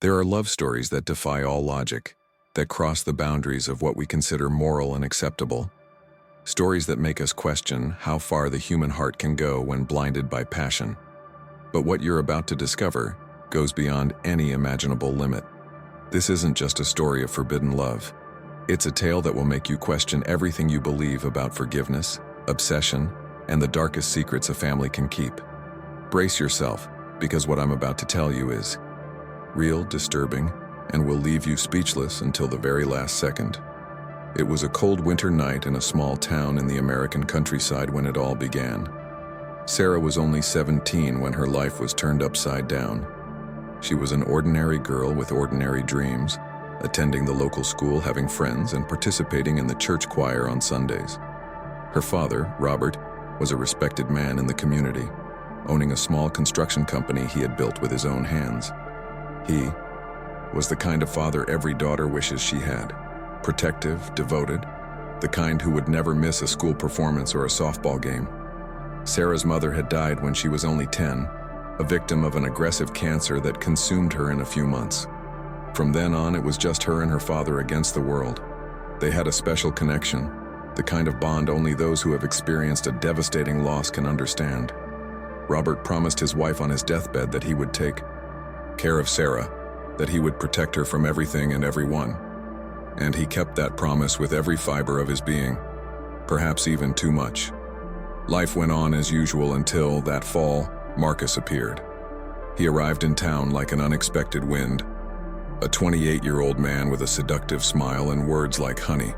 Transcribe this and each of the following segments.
There are love stories that defy all logic, that cross the boundaries of what we consider moral and acceptable. Stories that make us question how far the human heart can go when blinded by passion. But what you're about to discover goes beyond any imaginable limit. This isn't just a story of forbidden love. It's a tale that will make you question everything you believe about forgiveness, obsession, and the darkest secrets a family can keep. Brace yourself, because what I'm about to tell you is real, disturbing, and will leave you speechless until the very last second. It was a cold winter night in a small town in the American countryside when it all began. Sarah was only 17 when her life was turned upside down. She was an ordinary girl with ordinary dreams, attending the local school, having friends, and participating in the church choir on Sundays. Her father, Robert, was a respected man in the community, owning a small construction company he had built with his own hands. He was the kind of father every daughter wishes she had. Protective, devoted, the kind who would never miss a school performance or a softball game. Sarah's mother had died when she was only 10, a victim of an aggressive cancer that consumed her in a few months. From then on, it was just her and her father against the world. They had a special connection, the kind of bond only those who have experienced a devastating loss can understand. Robert promised his wife on his deathbed that he would take care of Sarah, that he would protect her from everything and everyone. And he kept that promise with every fiber of his being, perhaps even too much. Life went on as usual until, that fall, Marcus appeared. He arrived in town like an unexpected wind, a 28-year-old man with a seductive smile and words like honey.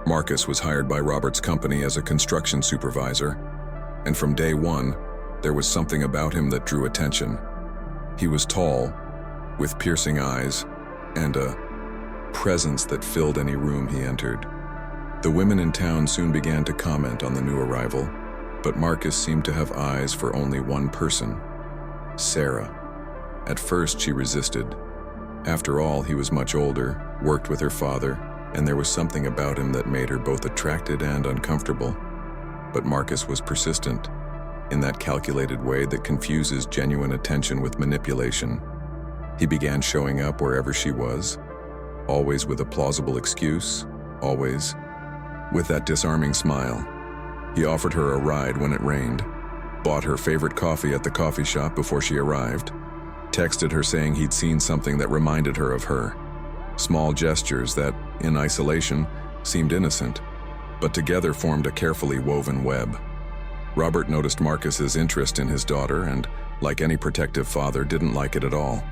Marcus was hired by Robert's company as a construction supervisor, and from day one, there was something about him that drew attention. He was tall, with piercing eyes, and a presence that filled any room he entered. The women in town soon began to comment on the new arrival, but Marcus seemed to have eyes for only one person: Sarah. At first, she resisted. After all, he was much older, worked with her father, and there was something about him that made her both attracted and uncomfortable. But Marcus was persistent, in that calculated way that confuses genuine attention with manipulation. He began showing up wherever she was, always with a plausible excuse, always with that disarming smile. He offered her a ride when it rained, bought her favorite coffee at the coffee shop before she arrived, texted her saying he'd seen something that reminded her of her. Small gestures that, in isolation, seemed innocent, but together formed a carefully woven web. Robert noticed Marcus's interest in his daughter and, like any protective father, didn't like it at all.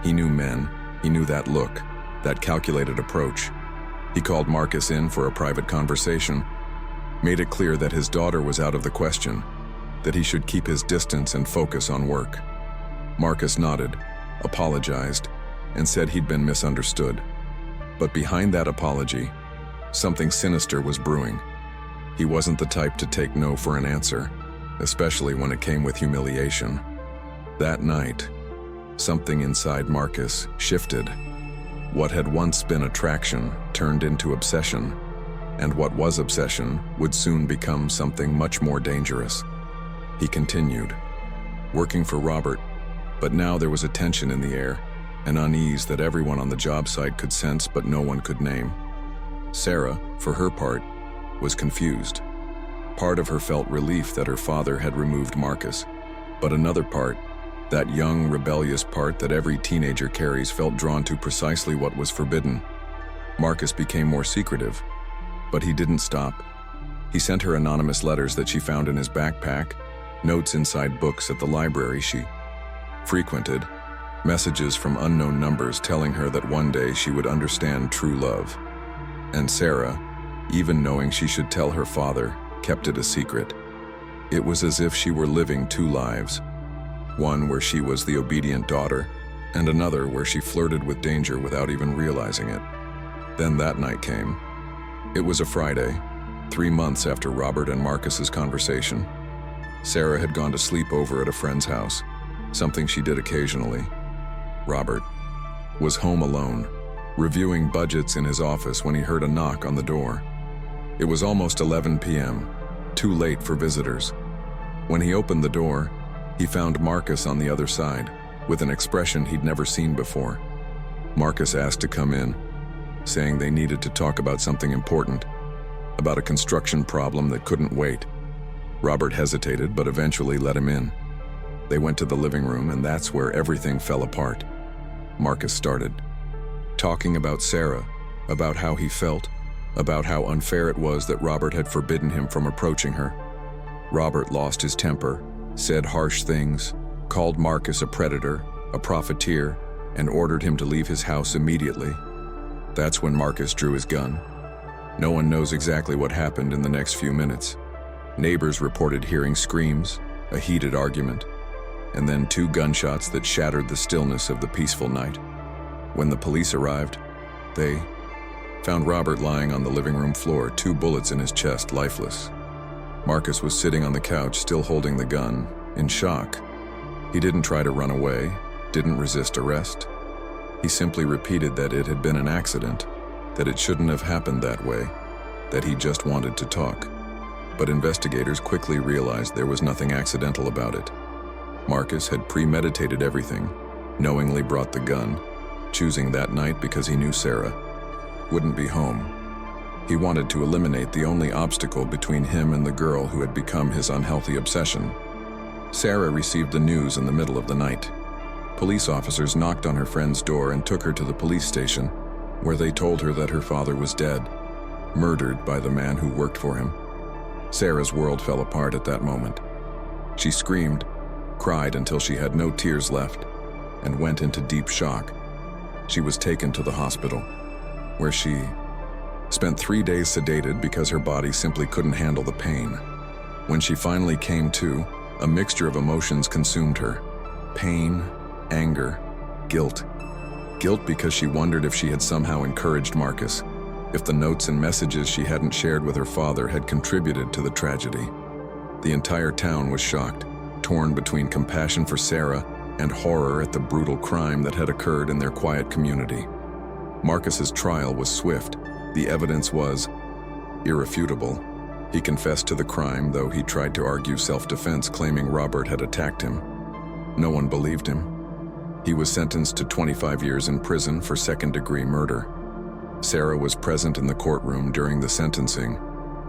He knew men, he knew that look, that calculated approach. He called Marcus in for a private conversation, made it clear that his daughter was out of the question, that he should keep his distance and focus on work. Marcus nodded, apologized, and said he'd been misunderstood. But behind that apology, something sinister was brewing. He wasn't the type to take no for an answer, especially when it came with humiliation. That night, something inside Marcus shifted. What had once been attraction turned into obsession, and what was obsession would soon become something much more dangerous. He continued, working for Robert, but now there was a tension in the air, an unease that everyone on the job site could sense but no one could name. Sarah, for her part, was confused. Part of her felt relief that her father had removed Marcus, but another part, that young, rebellious part that every teenager carries, felt drawn to precisely what was forbidden. Marcus became more secretive, but he didn't stop. He sent her anonymous letters that she found in his backpack, notes inside books at the library she frequented, messages from unknown numbers telling her that one day she would understand true love. And Sarah, even knowing she should tell her father, kept it a secret. It was as if she were living two lives, one where she was the obedient daughter, and another where she flirted with danger without even realizing it. Then that night came. It was a Friday, 3 months after Robert and Marcus's conversation. Sarah had gone to sleep over at a friend's house, something she did occasionally. Robert was home alone, reviewing budgets in his office when he heard a knock on the door. It was almost 11 p.m., too late for visitors. When he opened the door, he found Marcus on the other side, with an expression he'd never seen before. Marcus asked to come in, saying they needed to talk about something important, about a construction problem that couldn't wait. Robert hesitated, but eventually let him in. They went to the living room, and that's where everything fell apart. Marcus started talking about Sarah, about how he felt, about how unfair it was that Robert had forbidden him from approaching her. Robert lost his temper, said harsh things, called Marcus a predator, a profiteer, and ordered him to leave his house immediately. That's when Marcus drew his gun. No one knows exactly what happened in the next few minutes. Neighbors reported hearing screams, a heated argument, and then 2 gunshots that shattered the stillness of the peaceful night. When the police arrived, they found Robert lying on the living room floor, 2 bullets in his chest, lifeless. Marcus was sitting on the couch, still holding the gun, in shock. He didn't try to run away, didn't resist arrest. He simply repeated that it had been an accident, that it shouldn't have happened that way, that he just wanted to talk. But investigators quickly realized there was nothing accidental about it. Marcus had premeditated everything, knowingly brought the gun, choosing that night because he knew Sarah wouldn't be home. He wanted to eliminate the only obstacle between him and the girl who had become his unhealthy obsession. Sarah received the news in the middle of the night. Police officers knocked on her friend's door and took her to the police station, where they told her that her father was dead, murdered by the man who worked for him. Sarah's world fell apart at that moment. She screamed, cried until she had no tears left, and went into deep shock. She was taken to the hospital, where she spent 3 days sedated because her body simply couldn't handle the pain. When she finally came to, a mixture of emotions consumed her. Pain, anger, guilt. Guilt because she wondered if she had somehow encouraged Marcus, if the notes and messages she hadn't shared with her father had contributed to the tragedy. The entire town was shocked, torn between compassion for Sarah and horror at the brutal crime that had occurred in their quiet community. Marcus's trial was swift. The evidence was irrefutable. He confessed to the crime, though he tried to argue self-defense, claiming Robert had attacked him. No one believed him. He was sentenced to 25 years in prison for second-degree murder. Sarah was present in the courtroom during the sentencing,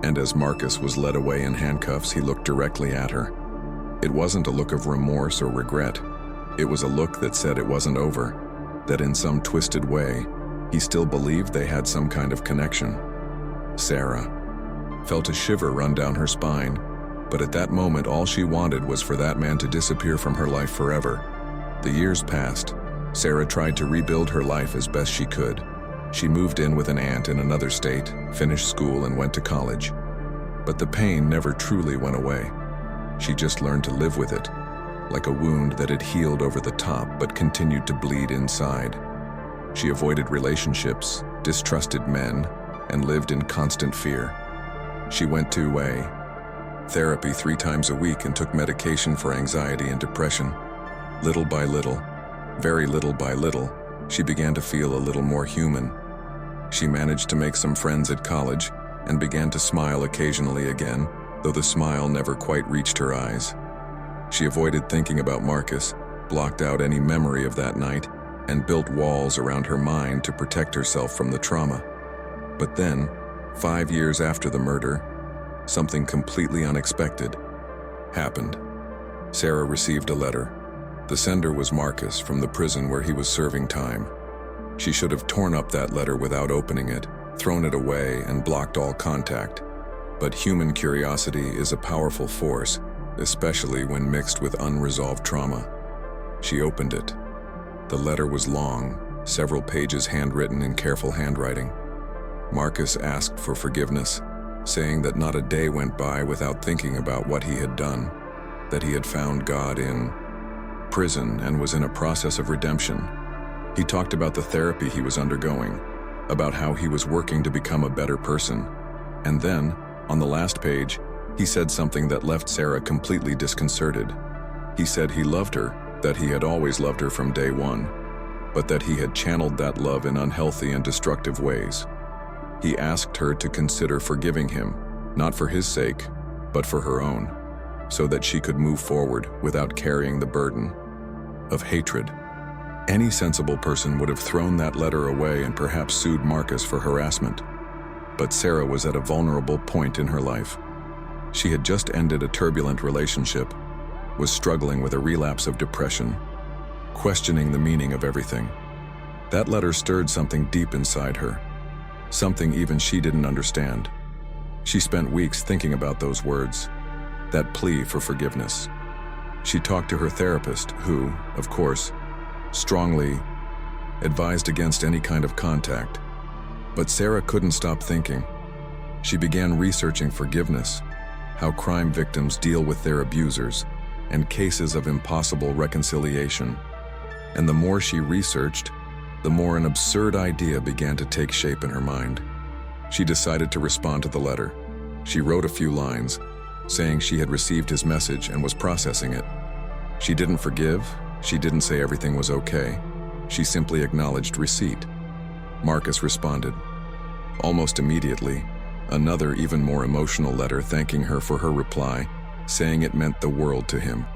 and as Marcus was led away in handcuffs, he looked directly at her. It wasn't a look of remorse or regret. It was a look that said it wasn't over, that in some twisted way, he still believed they had some kind of connection. Sarah felt a shiver run down her spine, but at that moment all she wanted was for that man to disappear from her life forever. The years passed. Sarah tried to rebuild her life as best she could. She moved in with an aunt in another state, finished school, and went to college. But the pain never truly went away. She just learned to live with it, like a wound that had healed over the top but continued to bleed inside. She avoided relationships, distrusted men, and lived in constant fear. She went to therapy 3 times a week and took medication for anxiety and depression. Little by little, very little by little, she began to feel a little more human. She managed to make some friends at college and began to smile occasionally again, though the smile never quite reached her eyes. She avoided thinking about Marcus, blocked out any memory of that night, and built walls around her mind to protect herself from the trauma. But then, 5 years after the murder, something completely unexpected happened. Sarah received a letter. The sender was Marcus from the prison where he was serving time. She should have torn up that letter without opening it, thrown it away, and blocked all contact. But human curiosity is a powerful force, especially when mixed with unresolved trauma. She opened it. The letter was long, several pages handwritten in careful handwriting. Marcus asked for forgiveness, saying that not a day went by without thinking about what he had done, that he had found God in prison and was in a process of redemption. He talked about the therapy he was undergoing, about how he was working to become a better person. And then, on the last page, he said something that left Sarah completely disconcerted. He said he loved her, that he had always loved her from day one, but that he had channeled that love in unhealthy and destructive ways. He asked her to consider forgiving him, not for his sake, but for her own, so that she could move forward without carrying the burden. of hatred. Any sensible person would have thrown that letter away and perhaps sued Marcus for harassment. But Sarah was at a vulnerable point in her life. She had just ended a turbulent relationship, was struggling with a relapse of depression, questioning the meaning of everything. That letter stirred something deep inside her, something even she didn't understand. She spent weeks thinking about those words, that plea for forgiveness. She talked to her therapist, who, of course, strongly advised against any kind of contact. But Sarah couldn't stop thinking. She began researching forgiveness, how crime victims deal with their abusers, and cases of impossible reconciliation. And the more she researched, the more an absurd idea began to take shape in her mind. She decided to respond to the letter. She wrote a few lines, saying she had received his message and was processing it. She didn't forgive, she didn't say everything was okay. She simply acknowledged receipt. Marcus responded. Almost immediately, another even more emotional letter thanking her for her reply, saying it meant the world to him.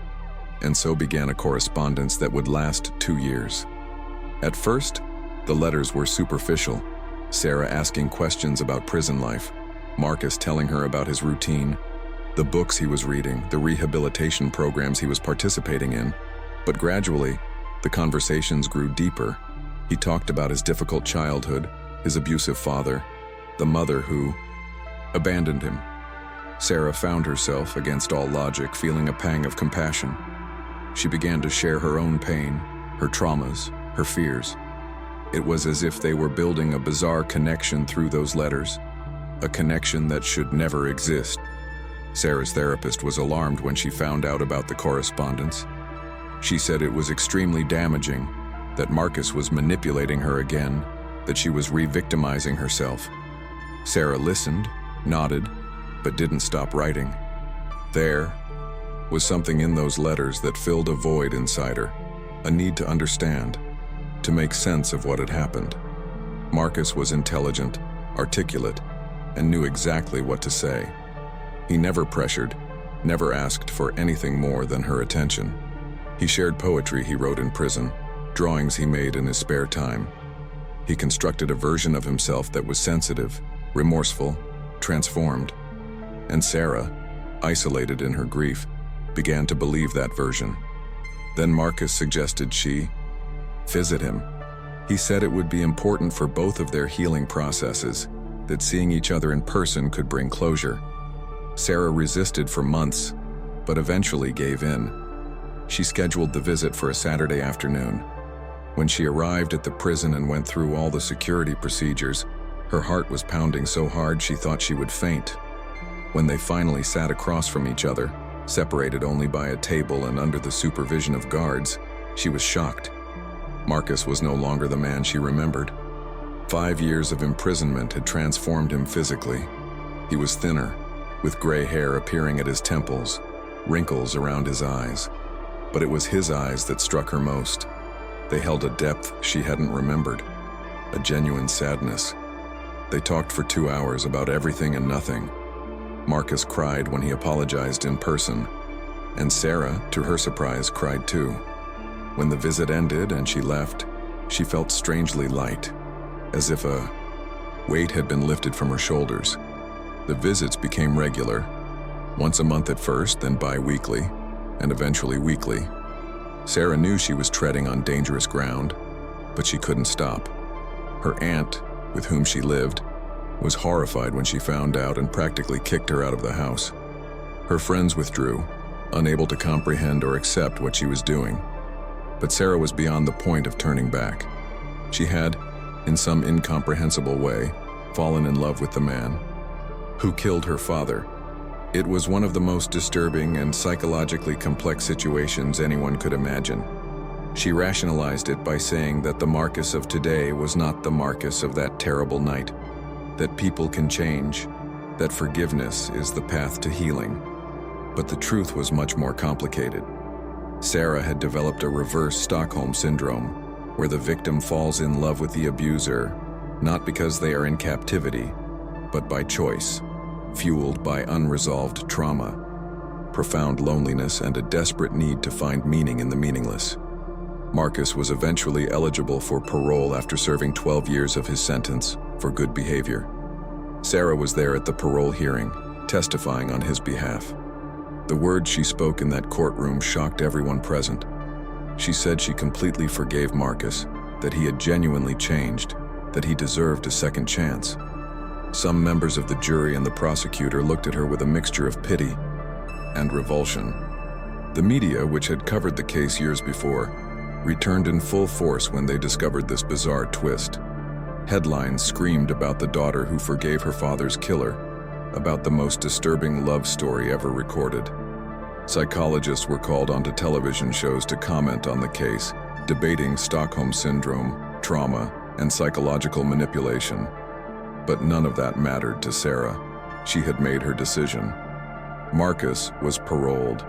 And so began a correspondence that would last 2 years. At first, the letters were superficial, Sarah asking questions about prison life, Marcus telling her about his routine, the books he was reading, the rehabilitation programs he was participating in. But gradually, the conversations grew deeper. He talked about his difficult childhood, his abusive father, the mother who abandoned him. Sarah found herself, against all logic, feeling a pang of compassion. She began to share her own pain, her traumas, her fears. It was as if they were building a bizarre connection through those letters, a connection that should never exist. Sarah's therapist was alarmed when she found out about the correspondence. She said it was extremely damaging, that Marcus was manipulating her again, that she was re-victimizing herself. Sarah listened, nodded, but didn't stop writing. There was something in those letters that filled a void inside her, a need to understand, to make sense of what had happened. Marcus was intelligent, articulate, and knew exactly what to say. He never pressured, never asked for anything more than her attention. He shared poetry he wrote in prison, drawings he made in his spare time. He constructed a version of himself that was sensitive, remorseful, transformed. And Sarah, isolated in her grief, began to believe that version. Then Marcus suggested she visit him. He said it would be important for both of their healing processes, that seeing each other in person could bring closure. Sarah resisted for months, but eventually gave in. She scheduled the visit for a Saturday afternoon. When she arrived at the prison and went through all the security procedures, her heart was pounding so hard she thought she would faint. When they finally sat across from each other, separated only by a table and under the supervision of guards, she was shocked. Marcus was no longer the man she remembered. 5 years of imprisonment had transformed him physically. He was thinner, with gray hair appearing at his temples, wrinkles around his eyes. But it was his eyes that struck her most. They held a depth she hadn't remembered, a genuine sadness. They talked for 2 hours about everything and nothing. Marcus cried when he apologized in person, and Sarah, to her surprise, cried too. When the visit ended and she left, she felt strangely light, as if a weight had been lifted from her shoulders. The visits became regular, once a month at first, then bi-weekly, and eventually weekly. Sarah knew she was treading on dangerous ground, but she couldn't stop. Her aunt, with whom she lived, was horrified when she found out and practically kicked her out of the house. Her friends withdrew, unable to comprehend or accept what she was doing. But Sarah was beyond the point of turning back. She had, in some incomprehensible way, fallen in love with the man who killed her father. It was one of the most disturbing and psychologically complex situations anyone could imagine. She rationalized it by saying that the Marcus of today was not the Marcus of that terrible night, that people can change, that forgiveness is the path to healing. But the truth was much more complicated. Sarah had developed a reverse Stockholm syndrome, where the victim falls in love with the abuser, not because they are in captivity, but by choice, fueled by unresolved trauma, profound loneliness, and a desperate need to find meaning in the meaningless. Marcus was eventually eligible for parole after serving 12 years of his sentence for good behavior. Sarah was there at the parole hearing, testifying on his behalf. The words she spoke in that courtroom shocked everyone present. She said she completely forgave Marcus, that he had genuinely changed, that he deserved a second chance. Some members of the jury and the prosecutor looked at her with a mixture of pity and revulsion. The media, which had covered the case years before, returned in full force when they discovered this bizarre twist. Headlines screamed about the daughter who forgave her father's killer, about the most disturbing love story ever recorded. Psychologists were called onto television shows to comment on the case, debating Stockholm syndrome, trauma, and psychological manipulation. But none of that mattered to Sarah. She had made her decision. Marcus was paroled.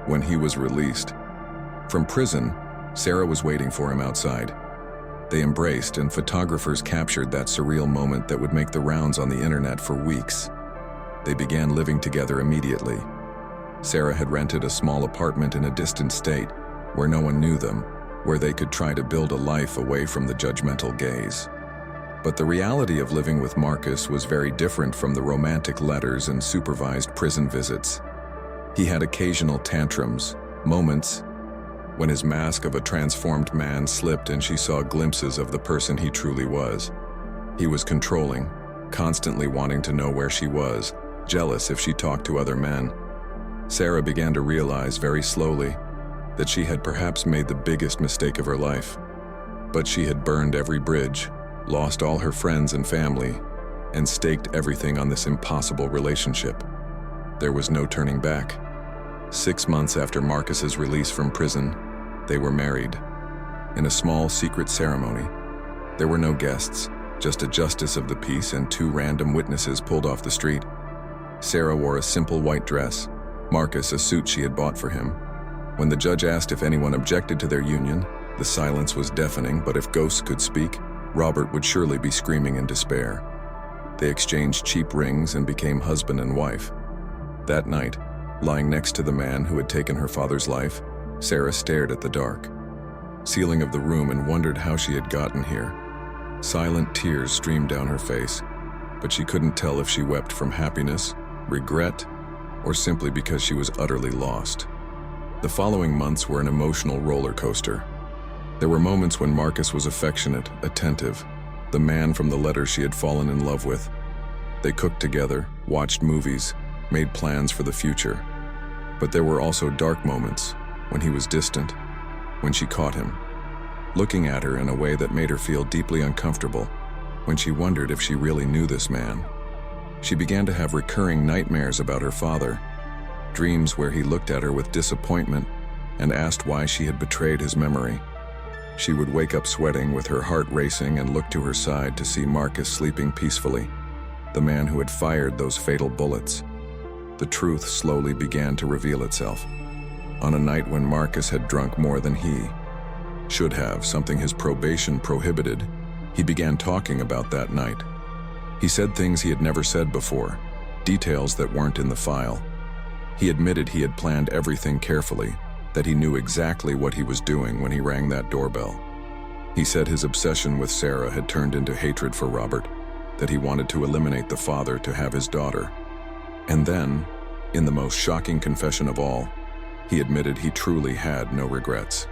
When he was released from prison, Sarah was waiting for him outside. They embraced, and photographers captured that surreal moment that would make the rounds on the internet for weeks. They began living together immediately. Sarah had rented a small apartment in a distant state where no one knew them, where they could try to build a life away from the judgmental gaze. But the reality of living with Marcus was very different from the romantic letters and supervised prison visits. He had occasional tantrums, moments when his mask of a transformed man slipped and she saw glimpses of the person he truly was. He was controlling, constantly wanting to know where she was, jealous if she talked to other men. Sarah began to realize very slowly that she had perhaps made the biggest mistake of her life. But she had burned every bridge, lost all her friends and family, and staked everything on this impossible relationship. There was no turning back. 6 months after Marcus's release from prison, they were married. In a small secret ceremony. There were no guests, just a justice of the peace and 2 random witnesses pulled off the street. Sarah wore a simple white dress, Marcus a suit she had bought for him. When the judge asked if anyone objected to their union, the silence was deafening, but if ghosts could speak, Robert would surely be screaming in despair. They exchanged cheap rings and became husband and wife. That night, lying next to the man who had taken her father's life, Sarah stared at the dark ceiling of the room and wondered how she had gotten here. Silent tears streamed down her face, but she couldn't tell if she wept from happiness, regret, or simply because she was utterly lost. The following months were an emotional roller coaster. There were moments when Marcus was affectionate, attentive, the man from the letter she had fallen in love with. They cooked together, watched movies, made plans for the future. But there were also dark moments, when he was distant, when she caught him, looking at her in a way that made her feel deeply uncomfortable, when she wondered if she really knew this man. She began to have recurring nightmares about her father, dreams where he looked at her with disappointment and asked why she had betrayed his memory. She would wake up sweating with her heart racing and look to her side to see Marcus sleeping peacefully, the man who had fired those fatal bullets. The truth slowly began to reveal itself. On a night when Marcus had drunk more than he should have, something his probation prohibited, he began talking about that night. He said things he had never said before, details that weren't in the file. He admitted he had planned everything carefully, that he knew exactly what he was doing when he rang that doorbell. He said his obsession with Sarah had turned into hatred for Robert, that he wanted to eliminate the father to have his daughter. And then, in the most shocking confession of all, he admitted he truly had no regrets.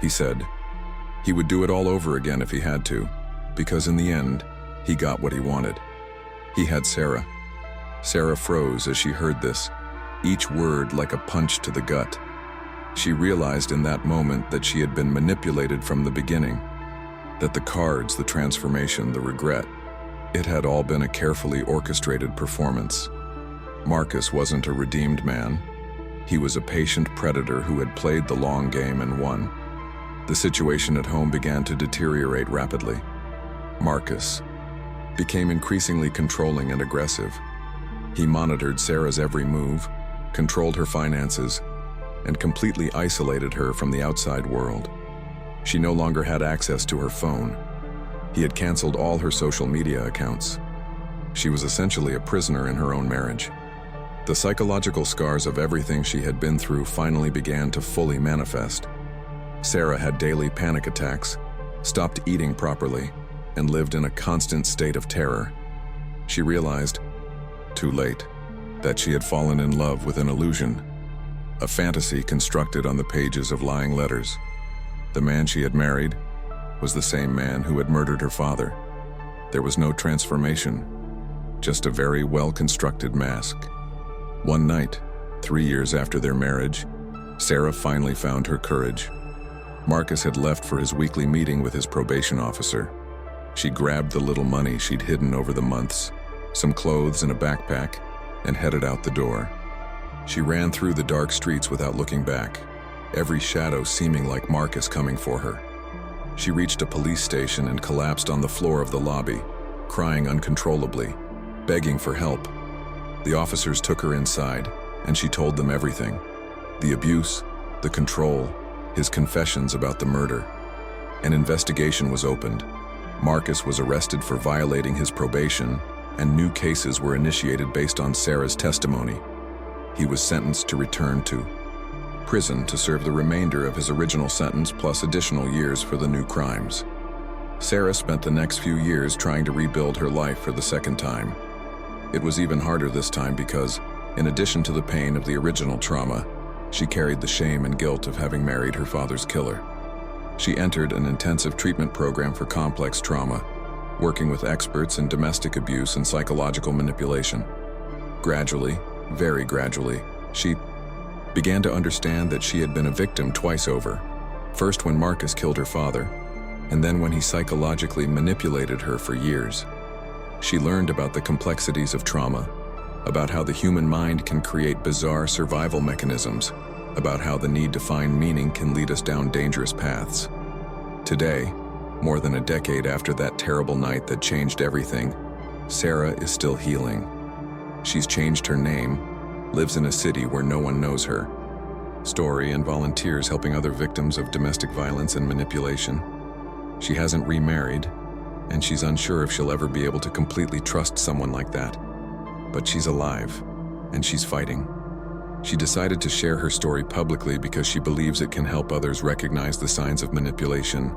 He said he would do it all over again if he had to, because in the end, he got what he wanted. He had Sarah. Sarah froze as she heard this, each word like a punch to the gut. She realized in that moment that she had been manipulated from the beginning, that the cards, the transformation, the regret, it had all been a carefully orchestrated performance. Marcus wasn't a redeemed man. He was a patient predator who had played the long game and won. The situation at home began to deteriorate rapidly. Marcus became increasingly controlling and aggressive. He monitored Sarah's every move, controlled her finances, and completely isolated her from the outside world. She no longer had access to her phone. He had canceled all her social media accounts. She was essentially a prisoner in her own marriage. The psychological scars of everything she had been through finally began to fully manifest. Sarah had daily panic attacks, stopped eating properly, and lived in a constant state of terror. She realized, too late, that she had fallen in love with an illusion, a fantasy constructed on the pages of lying letters. The man she had married was the same man who had murdered her father. There was no transformation, just a very well-constructed mask. One night, 3 years after their marriage, Sarah finally found her courage. Marcus had left for his weekly meeting with his probation officer. She grabbed the little money she'd hidden over the months, some clothes and a backpack, and headed out the door. She ran through the dark streets without looking back, every shadow seeming like Marcus coming for her. She reached a police station and collapsed on the floor of the lobby, crying uncontrollably, begging for help. The officers took her inside, and she told them everything. The abuse, the control, his confessions about the murder. An investigation was opened. Marcus was arrested for violating his probation, and new cases were initiated based on Sarah's testimony. He was sentenced to return to prison to serve the remainder of his original sentence plus additional years for the new crimes. Sarah spent the next few years trying to rebuild her life for the second time. It was even harder this time because, in addition to the pain of the original trauma, she carried the shame and guilt of having married her father's killer. She entered an intensive treatment program for complex trauma, working with experts in domestic abuse and psychological manipulation. Gradually, very gradually, she began to understand that she had been a victim twice over. First when Marcus killed her father, and then when he psychologically manipulated her for years. She learned about the complexities of trauma, about how the human mind can create bizarre survival mechanisms, about how the need to find meaning can lead us down dangerous paths. Today, more than a decade after that terrible night that changed everything, Sarah is still healing. She's changed her name, lives in a city where no one knows her. Story and volunteers helping other victims of domestic violence and manipulation. She hasn't remarried, and she's unsure if she'll ever be able to completely trust someone like that. But she's alive, and she's fighting. She decided to share her story publicly because she believes it can help others recognize the signs of manipulation,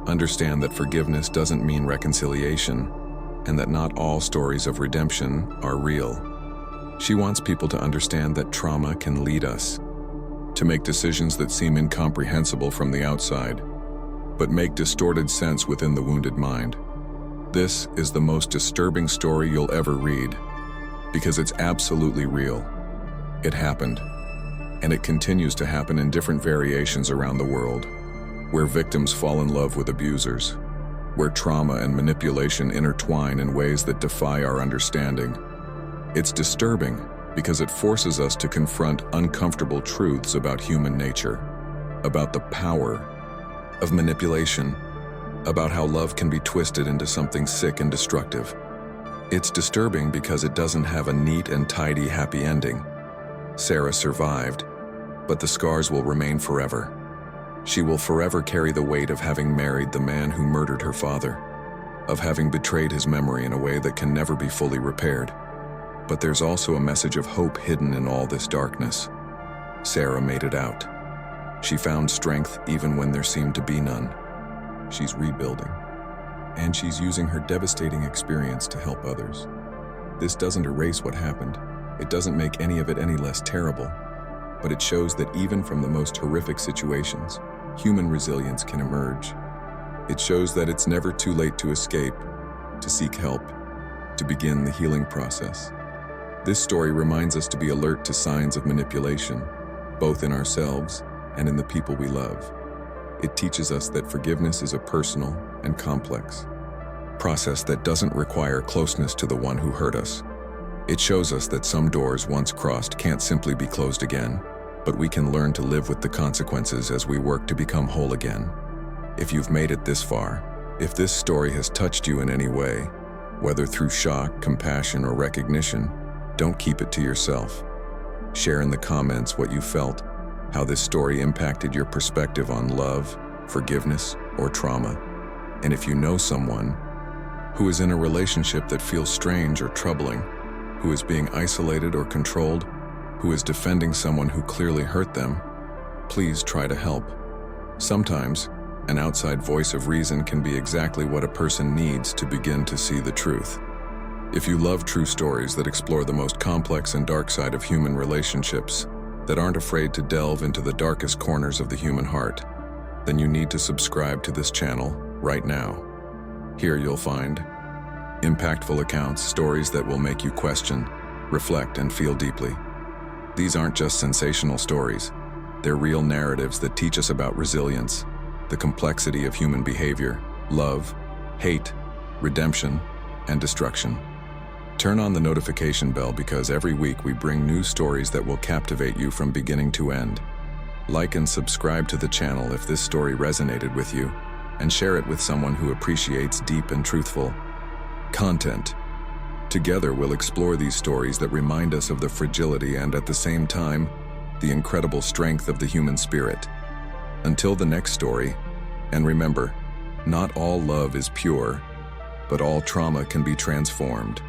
understand that forgiveness doesn't mean reconciliation, and that not all stories of redemption are real. She wants people to understand that trauma can lead us to make decisions that seem incomprehensible from the outside, but make distorted sense within the wounded mind. This is the most disturbing story you'll ever read, because it's absolutely real. It happened, and it continues to happen in different variations around the world, where victims fall in love with abusers, where trauma and manipulation intertwine in ways that defy our understanding. It's disturbing because it forces us to confront uncomfortable truths about human nature, about the power of manipulation, about how love can be twisted into something sick and destructive. It's disturbing because it doesn't have a neat and tidy happy ending. Sarah survived, but the scars will remain forever. She will forever carry the weight of having married the man who murdered her father, of having betrayed his memory in a way that can never be fully repaired. But there's also a message of hope hidden in all this darkness. Sarah made it out. She found strength even when there seemed to be none. She's rebuilding, and she's using her devastating experience to help others. This doesn't erase what happened. It doesn't make any of it any less terrible, but it shows that even from the most horrific situations, human resilience can emerge. It shows that it's never too late to escape, to seek help, to begin the healing process. This story reminds us to be alert to signs of manipulation, both in ourselves and in the people we love. It teaches us that forgiveness is a personal and complex process that doesn't require closeness to the one who hurt us. It shows us that some doors once crossed can't simply be closed again, but we can learn to live with the consequences as we work to become whole again. If you've made it this far, if this story has touched you in any way, whether through shock, compassion, or recognition, don't keep it to yourself. Share in the comments what you felt, how this story impacted your perspective on love, forgiveness, or trauma. And if you know someone who is in a relationship that feels strange or troubling, who is being isolated or controlled, who is defending someone who clearly hurt them, please try to help. Sometimes, an outside voice of reason can be exactly what a person needs to begin to see the truth. If you love true stories that explore the most complex and dark side of human relationships, that aren't afraid to delve into the darkest corners of the human heart, then you need to subscribe to this channel right now. Here you'll find impactful accounts, stories that will make you question, reflect, and feel deeply. These aren't just sensational stories. They're real narratives that teach us about resilience, the complexity of human behavior, love, hate, redemption, and destruction. Turn on the notification bell because every week we bring new stories that will captivate you from beginning to end. Like and subscribe to the channel if this story resonated with you, and share it with someone who appreciates deep and truthful content. Together we'll explore these stories that remind us of the fragility and, at the same time, the incredible strength of the human spirit. Until the next story, and remember, not all love is pure, but all trauma can be transformed.